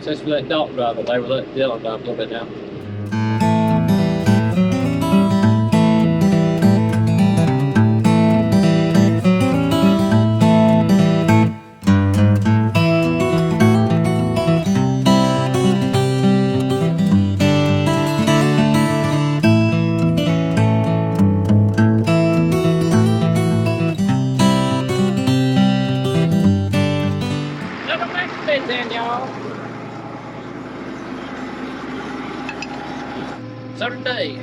Since we let Dalton drive it, they were letting Dylan drive a little bit now. Then, y'all. So today,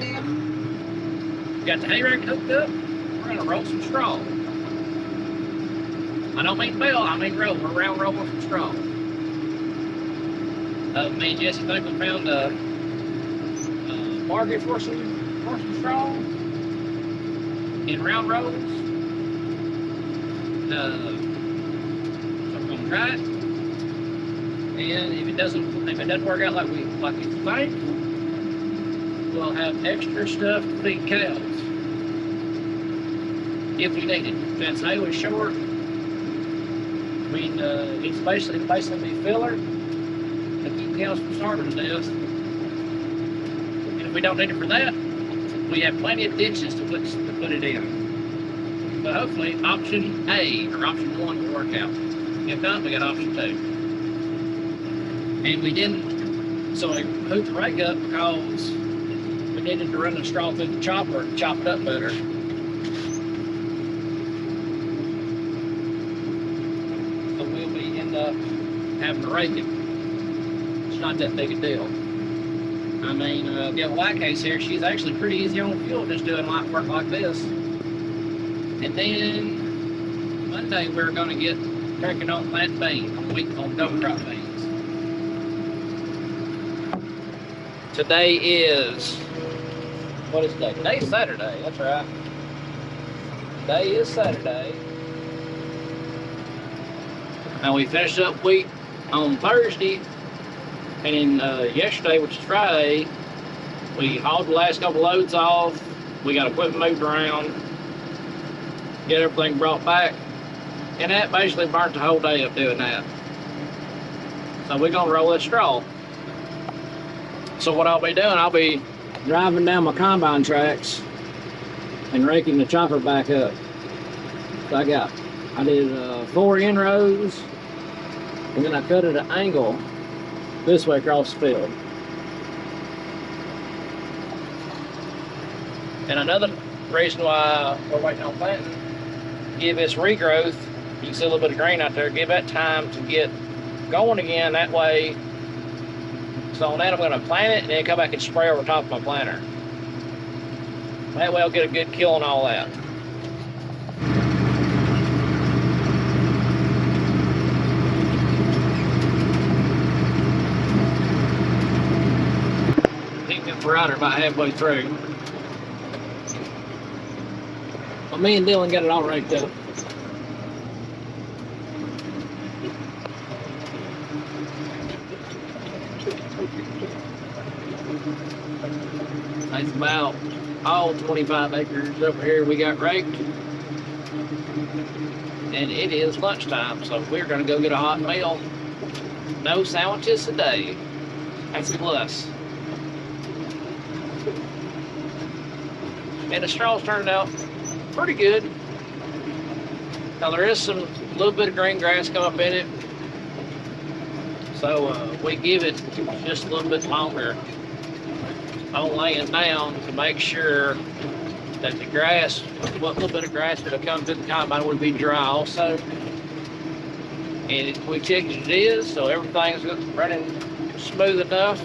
we got the hay rack hooked up. We're gonna roll some straw. I don't mean bale, I mean roll. We're round rolling some straw. Me and Jesse think we found a market for some straw in round rolls. So we're gonna try it. And if it doesn't work out like we think, we'll have extra stuff to feed cows if we need it. Since hay was short, it's basically be filler to keep cows from starving to death. And if we don't need it for that, we have plenty of ditches to put it in. But hopefully, option A or option 1 will work out. If not, we got option 2. And we didn't, so I hooked the rake up because we needed to run the straw through the chopper to chop it up better. So we'll end up having to rake it. It's not that big a deal. I mean, the old white case here, she's actually pretty easy on fuel, just doing light work like this. And then Monday we're gonna get cranking on plant beans, on double crop beans. Today is, what is today? Today's Saturday, that's right. Today is Saturday. And we finished up wheat on Thursday, and then yesterday, which is Friday, we hauled the last couple loads off. We got equipment moved around, get everything brought back, and that basically burnt the whole day up doing that. So we're gonna roll that straw. So what I'll be doing, I'll be driving down my combine tracks and raking the chopper back up. So I did 4 inrows, and then I cut at an angle this way across the field. And another reason why we're waiting on planting, give this regrowth, you can see a little bit of green out there, give that time to get going again. That way, so on that I'm going to plant it and then come back and spray over top of my planter. That way I'll get a good kill on all that. Picked up brighter about halfway through. Well, me and Dylan got it all raked up. That's about all 25 acres over here we got raked. And it is lunchtime, so we're gonna go get a hot meal. No sandwiches today. That's a plus. And the straw's turned out pretty good. Now there is some little bit of green grass come up in it. So we give it just a little bit longer on laying down to make sure that the grass, what little bit of grass that will come through the combine would be dry also. And we checked it is, so everything's running smooth enough.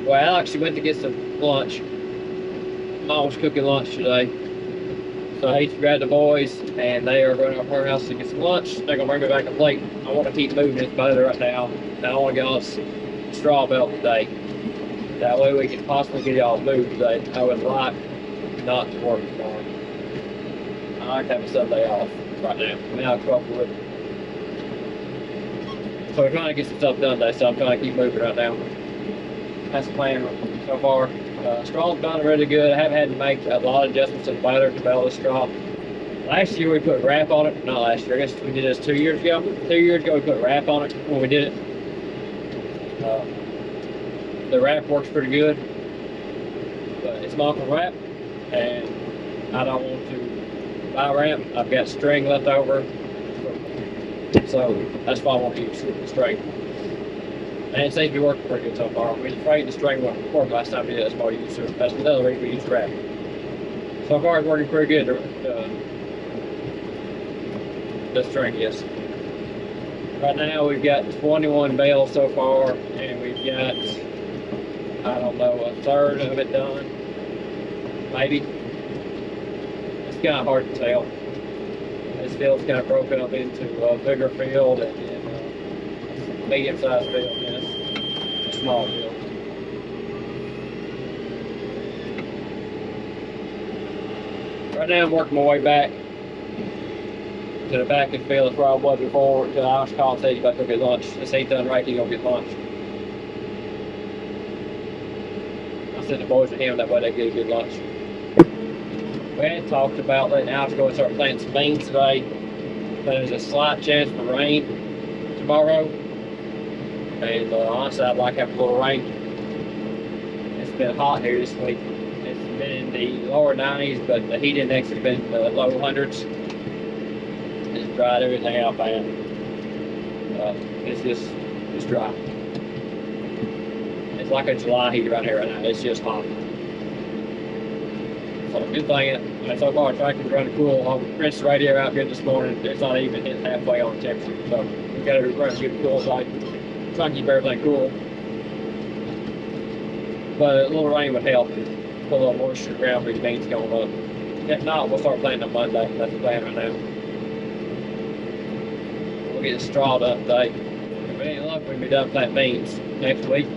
Well, Alex, went to get some lunch. Mom was cooking lunch today. So I grabbed the boys, and they are going to our house to get some lunch. They're going to bring me back a plate. I want to keep moving this motor right now. And I want to get all this straw belt today. That way we can possibly get y'all moved today. I would like not to work tomorrow. I like to have a Sunday off right now. I mean, I'll come up with it. So we're trying to get some stuff done today, so I'm trying to keep moving right now. That's the plan so far. Straw's done really good. I haven't had to make a lot of adjustments to the weather to bale this straw. Last year we put wrap on it. Not last year, I guess we did this 2 years ago. 2 years ago we put wrap on it when we did it. The wrap works pretty good, but it's mock wrap, and I don't want to buy wrap. I've got string left over, so that's why I want to use the string. And it seems to be working pretty good so far. We was afraid the string wouldn't work last time we did it, that's why we used it. That's another reason we used wrap. So far it's working pretty good. The string is. Right now we've got 21 bales so far, and we've got, I don't know, a third of it done, maybe. It's kind of hard to tell. This field's kind of broken up into a bigger field and then a medium-sized field and a small field. Right now I'm working my way back to the back of the field. That's where I was before, to the Irish call and said you better go get lunch. This ain't done right, you go get lunch. I sent the boys to him, that way they get a good lunch. We had talked about letting Alex go and start planting some beans today, but there's a slight chance for rain tomorrow. And honestly, I'd like to have a little rain. It's been hot here this week. It's been in the lower 90s, but the heat index has been in the low 100s. It's dried everything out, man. It's dry. It's like a July heat right here right now. It's just hot. So good thing, so far the tractor's running cool. I rinsed the radiator out good this morning. It's not even hitting halfway on temperature. So we got to run good cool side. Try to keep everything cool. But a little rain would help. Put a little moisture in the ground for these beans going up. If not, we'll start planting on Monday. That's the plan right now. We'll get the straw done today. If we ain't luck, we'll be done planting beans next week.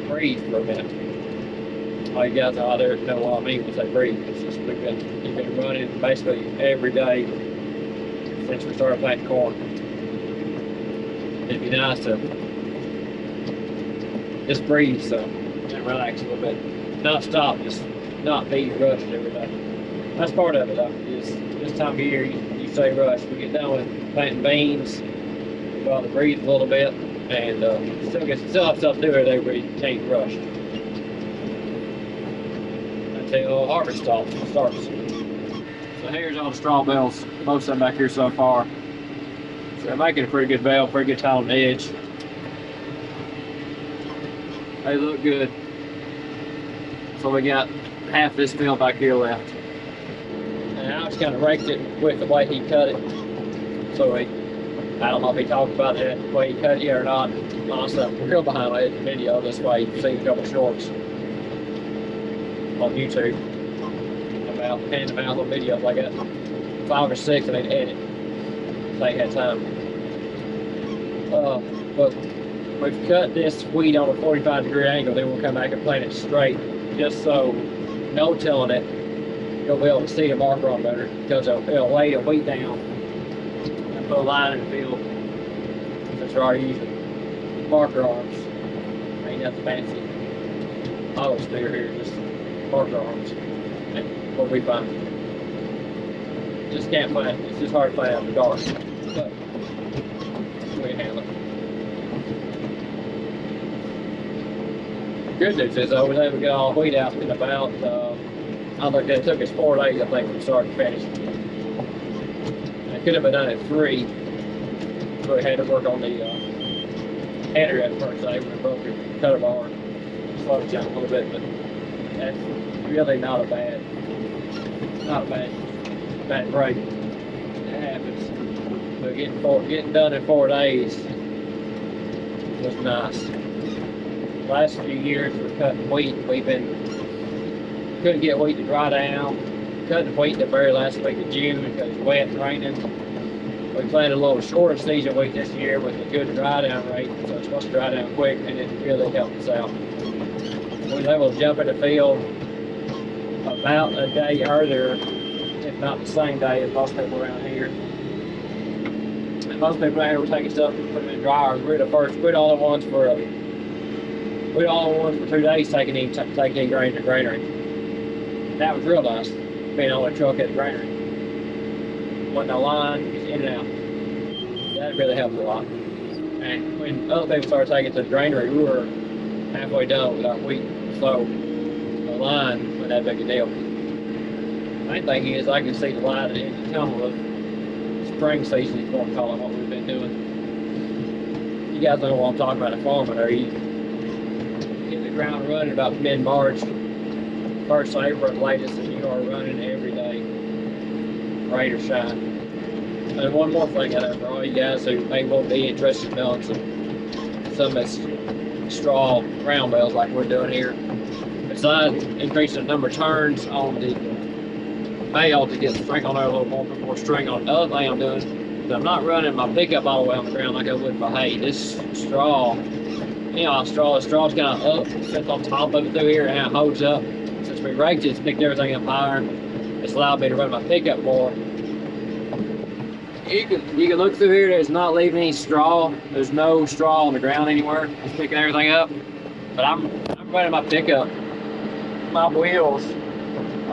Breathe for a minute. All you guys out there know what I mean when I say breathe. It's just we've been running basically every day since we started planting corn. It'd be nice to just breathe some and relax a little bit. Not stop, just not be rushed every day. That's part of it though, is this time of year you say rush. We get done with planting beans, we go out to breathe a little bit, and still have stuff to do every day, but you can't rush. Until harvest starts. So here's all the straw bales, most of them back here so far. So they're making a pretty good bale, pretty good time on the edge. They look good. So we got half this field back here left. And I just kind of raked it with the way he cut it. So I don't know if he talked about that, the way he cut it yet or not. Honestly, I'm real behind on the video this way. You've seen a couple shorts on YouTube about hand-to-mouth little videos. I got 5 or 6 and they'd edit. They had time. But we've cut this wheat on a 45-degree angle, then we'll come back and plant it straight, just so no tilling it, you'll be able to see the marker on better, because it'll lay the wheat down and put a line in the field. Since we're already using marker arms, ain't nothing fancy. Auto steer here, just marker arms, and what we find. Just can't plant. It's just hard to plant out in the dark. But we can handle it. Good news is though, we were able to get all the wheat out in about, I looked at it, took us 4 days, I think, from start to finish. It could have been done at 3. So we had to work on the header at first day when we broke the cutter bar and slowed it down a little bit, but that's really not a bad break. It happens. But getting done in 4 days was nice. The last few years we're cutting wheat. Couldn't get wheat to dry down. Cutting wheat the very last week of June because it's wet and raining. We planted a little shorter season wheat this year with a good dry down rate, so it's supposed to dry down quick, and it really helped us out. We were able to jump in the field about a day earlier, if not the same day as most people around here. And most people around here were taking stuff and putting it in dryers. We're the first. We're the only ones for 2 days taking in grain to granary. That was real nice, being on a truck at the granary. Wasn't no line, just in and out. That really helped a lot. And when other people started taking it to the granary, we were halfway done with our wheat. So the line wasn't that big a deal. Main thing is I can see the light in the tunnel of spring season, if you want to call it, what we've been doing. You guys know what I'm talking about, the farming there. You hit the ground running about mid-March, 1st of April at the latest, and you are running every day, rain or shine. And one more thing out there for all you guys who may well be interested in doing some of this straw ground bales like we're doing here. Besides increasing the number of turns on the bale to get the string on there a little more string on the other thing I'm doing, is I'm not running my pickup all the way on the ground like I would for hay. This straw, you know, the straw's kind of up, sits on top of it through here, and it holds up. Since we raked it, it's picked everything up higher. It's allowed me to run my pickup more. You can look through here, there's not leaving any straw. There's no straw on the ground anywhere. It's picking everything up. But I'm running my pickup. My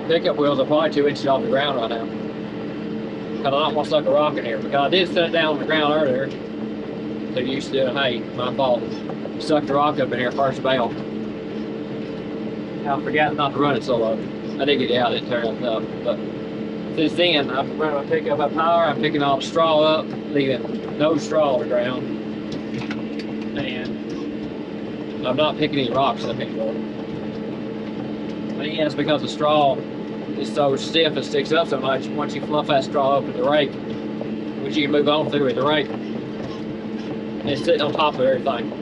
pickup wheels are probably 2 inches off the ground right now. Because I don't want to suck a rock in here. Because I did set it down on the ground earlier. So you used to do it, hey, my fault. Sucked the rock up in here first bale. I forgot not to run it so low. I did get it out, it turned up. But since then, I've run my pickup up higher. I'm picking all the straw up, leaving no straw on the ground. And I'm not picking any rocks up anymore. But again, it's because the straw is so stiff and sticks up so much. Once you fluff that straw up with the rake, which you can move on through with the rake, it's sitting on top of everything.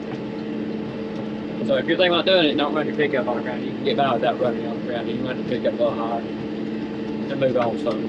So if you're thinking about doing it, don't run your pickup on the ground. You can get by without running on the ground. You can run your pickup a little higher and move on some.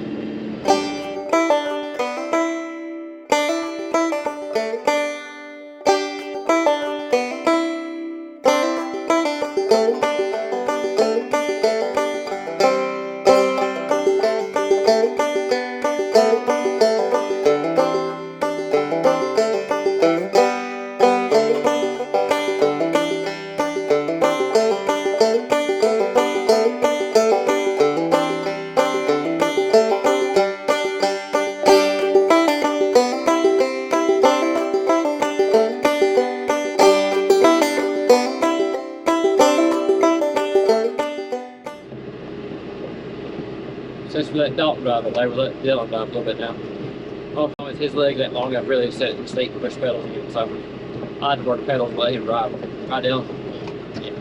Since we let Dalton drive it, they were letting Dylan drive a little bit now. Well, it's his leg that long enough really to sit in the seat and push pedals again, so I had to work the pedals and let him drive. Right, Dylan? Yeah.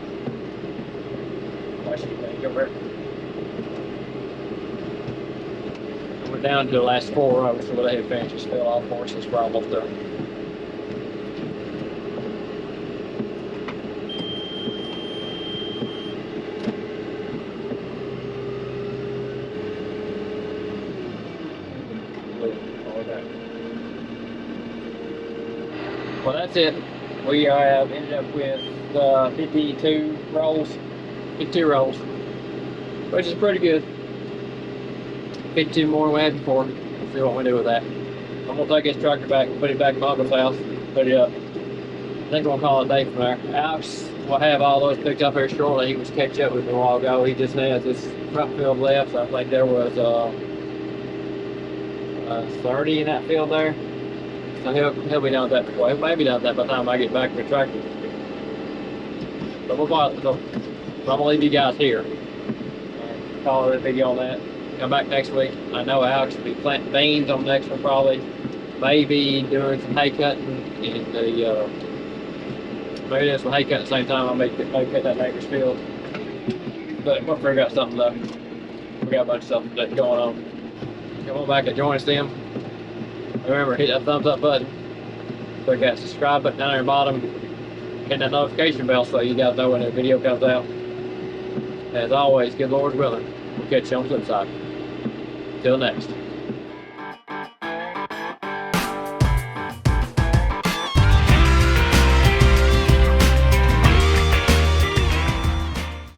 Over here. We're down to the last 4 rows, so we'll let him finish his fill off for us since we're almost done. Well, that's it. We have ended up with 52 rolls, which is pretty good. 52 more than we had before. Let's see what we do with that. I'm gonna take this tractor back and put it back in Uncle's house, put it up. I think we'll call it a day from there. Alex will have all those picked up here shortly. He was catch up with me a while ago. He just has this front field left, so I think there was 30 in that field there. So he'll be done with that before. He may be done with that by the time I get back to the tractor. So I'm gonna leave you guys here. Call it a video on that. Come back next week. I know Alex will be planting beans on the next one probably. Maybe doing some hay cutting in the maybe doing some hay cutting at the same time. I may cut that neighbor's field. But we'll figure out something though. We got a bunch of stuff that's going on. Come on back and join us then. Remember, hit that thumbs up button. Click that subscribe button down there at the bottom. Hit that notification bell so you guys know when a video comes out. As always, good Lord willing, we'll catch you on the flip side. Till next.